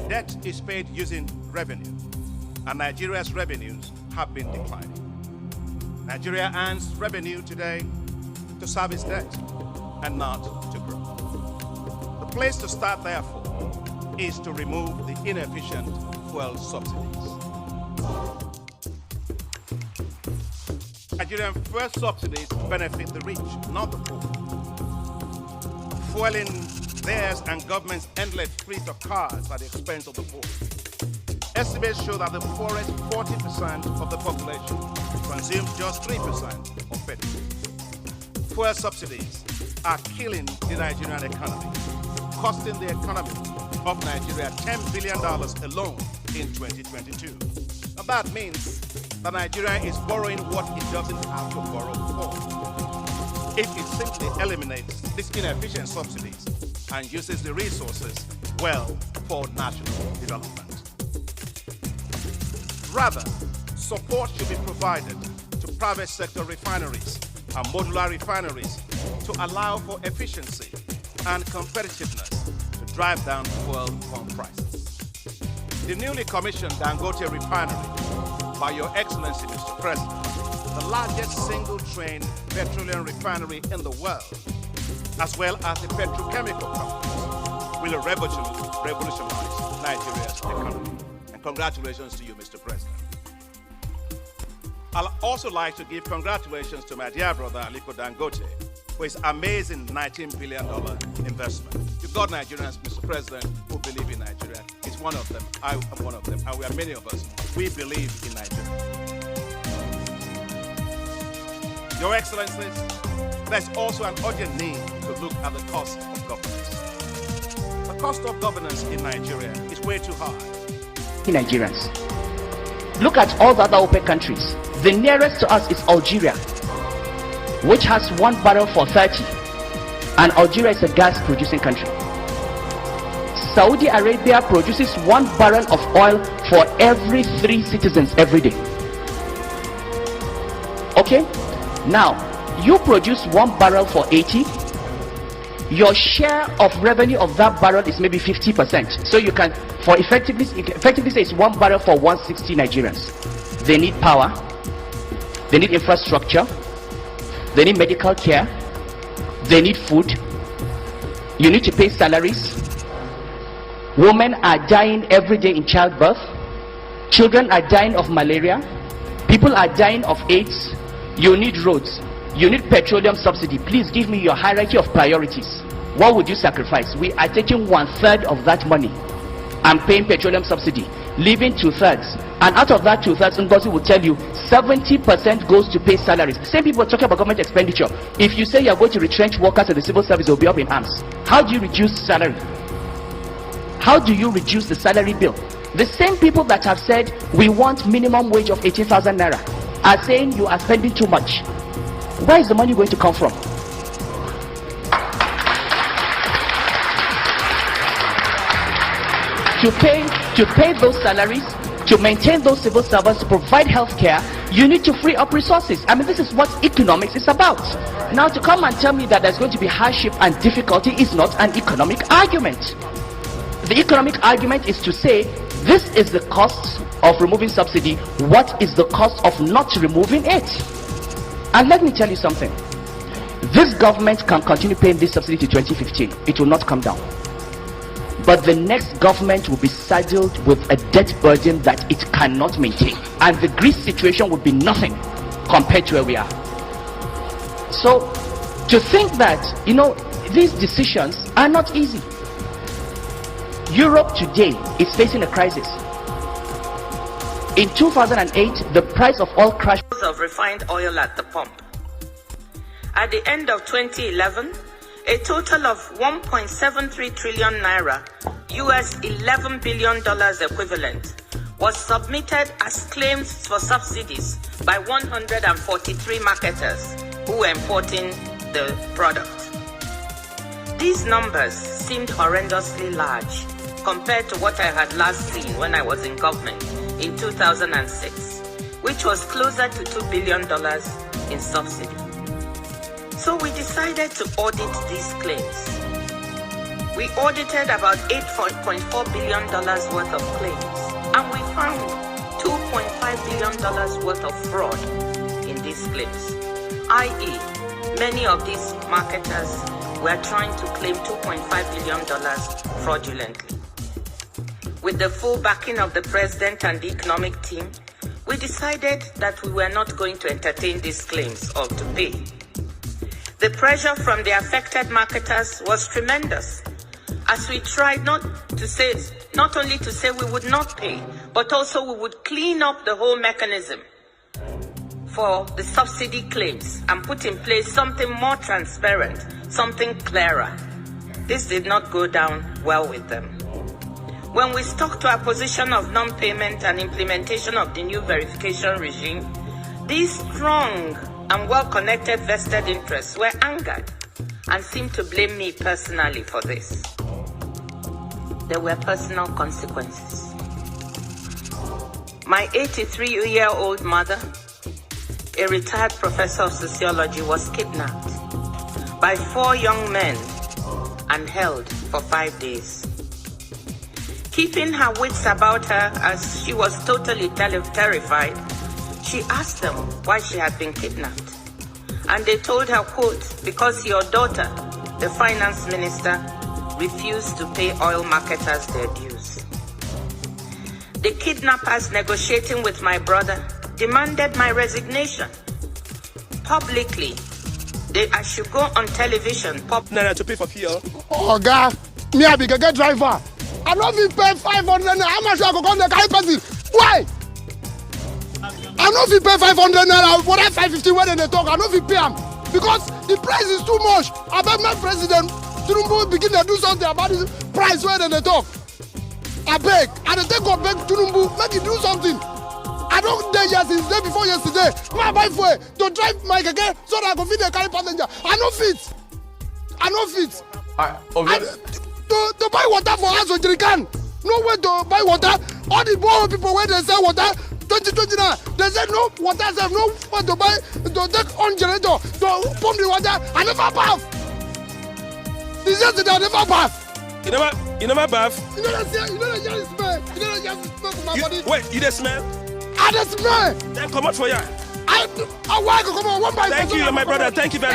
Debt is paid using revenue, and Nigeria's revenues have been declining. Nigeria earns revenue today to service debt and not to grow. The place to start, therefore, is to remove the inefficient fuel subsidies. Nigerian fuel subsidies benefit the rich, not the poor. Fueling theirs and government's endless fleet of cars at the expense of the poor. Estimates show that the poorest 40% of the population consumes just 3% of petrol. Fuel subsidies are killing the Nigerian economy, costing the economy of Nigeria $10 billion alone in 2022. And that means that Nigeria is borrowing what it doesn't have to borrow for. If it simply eliminates these inefficient subsidies and uses the resources well for national development. Rather, support should be provided to private sector refineries and modular refineries to allow for efficiency and competitiveness to drive down fuel pump prices. The newly commissioned Dangote refinery, by Your Excellency, Mr. President, the largest single-train petroleum refinery in the world, as well as the petrochemical companies, will revolutionize Nigeria's economy. And congratulations to you, Mr. President. I'd also like to give congratulations to my dear brother, Aliko Dangote, for his amazing $19 billion investment. You've got Nigerians, Mr. President, who believe in Nigeria. He's one of them. I am one of them. And we are many of us. We believe in Nigeria. Your Excellencies, there's also an urgent need to look at the cost of governance. The cost of governance in Nigeria is way too high. Nigerians, look at all the other OPEC countries. The nearest to us is Algeria, which has 1 barrel for 30, and Algeria is a gas producing country. Saudi Arabia produces 1 barrel of oil for every 3 citizens every day. Okay, now you produce 1 barrel for 80. Your share of revenue of that barrel is maybe 50%. So you can, for effectively say it's 1 barrel for 160 Nigerians. They need power, they need infrastructure, they need medical care, they need food, you need to pay salaries. Women are dying every day in childbirth, children are dying of malaria, people are dying of AIDS. You need roads, you need petroleum subsidy. Please give me your hierarchy of priorities. What would you sacrifice? We are taking 1/3 of that money and paying petroleum subsidy, leaving 2/3. And out of that 2/3, Ngozi will tell you 70% goes to pay salaries. Same people are talking about government expenditure. If you say you are going to retrench workers in the civil service, they will be up in arms. How do you reduce salary? How do you reduce the salary bill? The same people that have said we want minimum wage of 18,000 naira are saying you are spending too much. Where is the money going to come from? To pay those salaries, to maintain those civil servants, to provide health care, you need to free up resources. I mean, this is what economics is about. Now, to come and tell me that there's going to be hardship and difficulty is not an economic argument. The economic argument is to say, this is the cost of removing subsidy. What is the cost of not removing it? And let me tell you something. This government can continue paying this subsidy to 2015. It will not come down. But the next government will be saddled with a debt burden that it cannot maintain. And the Greece situation would be nothing compared to where we are. So, to think that, these decisions are not easy. Europe today is facing a crisis. In 2008, the price of oil crashed. Of refined oil at the pump. At the end of 2011, a total of 1.73 trillion naira, US $11 billion equivalent, was submitted as claims for subsidies by 143 marketers who were importing the product. These numbers seemed horrendously large compared to what I had last seen when I was in government in 2006, which was closer to $2 billion in subsidy. So we decided to audit these claims. We audited about $8.4 billion worth of claims, and we found $2.5 billion worth of fraud in these claims, i.e., many of these marketers were trying to claim $2.5 billion fraudulently. With the full backing of the president and the economic team, we decided that we were not going to entertain these claims or to pay. The pressure from the affected marketers was tremendous, as we tried not only to say we would not pay, but also we would clean up the whole mechanism for the subsidy claims and put in place something more transparent, something clearer. This did not go down well with them. When we stuck to our position of non-payment and implementation of the new verification regime, these strong and well-connected vested interests were angered and seemed to blame me personally for this. There were personal consequences. My 83-year-old mother, a retired professor of sociology, was kidnapped by 4 young men and held for 5 days. Keeping her wits about her as she was totally terrified, she asked them why she had been kidnapped. And they told her, quote, because your daughter, the finance minister, refused to pay oil marketers their dues. The kidnappers, negotiating with my brother, demanded my resignation. Publicly, I should go on television. To pay for fuel. Oh, God, me I be a driver. I don't even pay 500 naira. How much I go come the carry person? Why? I don't even pay 500 naira. What I 550 when they talk, I don't even pay them because the price is too much. I bet my president Tinubu begin to do something about this price when they talk. I beg, and they take up beg Tinubu, make it do something. I don't dare just since day before yesterday. My buy for to drive my again so that I can feed the carry passenger. I no fit. To buy water for us on Jerican. No way to buy water. All the poor people where they sell water, 2020 now, they say no water, say no way to buy, to take on generator, to pump the water. I never bath. This yesterday I never bath. You never bath? You know that smell? You know that just smell from my body? Wait, you just smell? I just smell. Then come out for ya. I want to come on one by Thank you, my brother. Thank you very much.